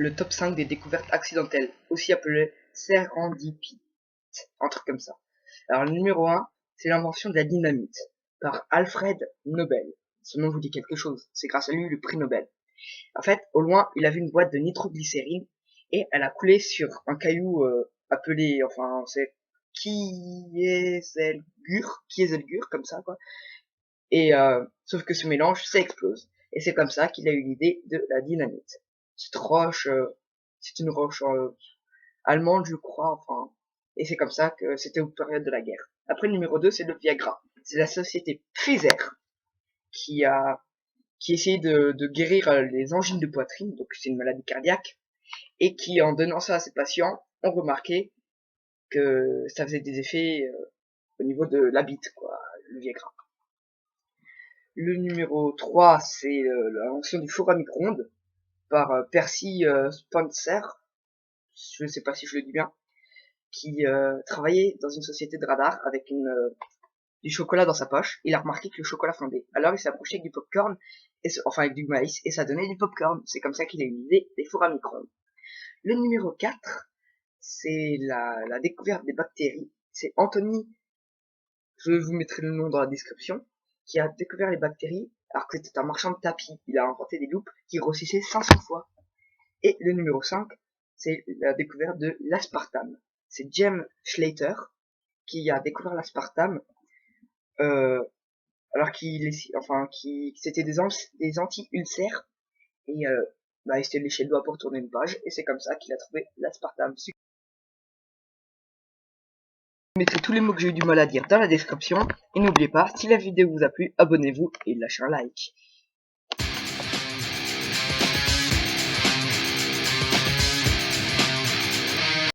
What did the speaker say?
le top 5 des découvertes accidentelles, aussi appelé serendipite, un truc comme ça. Alors le numéro 1, c'est l'invention de la dynamite, par Alfred Nobel. Ce nom vous dit quelque chose, c'est grâce à lui le prix Nobel. En fait, au loin, il a vu une boîte de nitroglycérine, et elle a coulé sur un caillou appelé, enfin, c'est Kieselguhr, comme ça, quoi. Et sauf que ce mélange, ça explose. Et c'est comme ça qu'il a eu l'idée de la dynamite. Cette roche, c'est une roche allemande, je crois, enfin. Et c'est comme ça que c'était aux périodes de la guerre. Après, le numéro 2, c'est le Viagra. C'est la société Pfizer qui essayait de guérir les angines de poitrine, donc c'est une maladie cardiaque, et qui, en donnant ça à ses patients, ont remarqué que ça faisait des effets au niveau de la bite, quoi, le Viagra. Le numéro 3, c'est l'invention du four à micro-ondes par Percy Spencer, je ne sais pas si je le dis bien, qui travaillait dans une société de radar avec du chocolat dans sa poche. Il a remarqué que le chocolat fondait. Alors il s'est approché avec du popcorn, enfin avec du maïs, et ça donnait du popcorn. C'est comme ça qu'il a eu l'idée des fours à micro-ondes. Le numéro 4, c'est la découverte des bactéries. C'est Anthony, je vous mettrai le nom dans la description, qui a découvert les bactéries alors que c'était un marchand de tapis. Il a inventé des loupes qui grossissaient 500 fois. Et le numéro 5, c'est la découverte de l'aspartame. C'est James Schlatter qui a découvert l'aspartame alors qu'il c'était des anti-ulcères et il s'était léché le doigt pour tourner une page et c'est comme ça qu'il a trouvé l'aspartame. Je mettrai tous les mots que j'ai eu du mal à dire dans la description et n'oubliez pas, si la vidéo vous a plu, abonnez-vous et lâchez un like.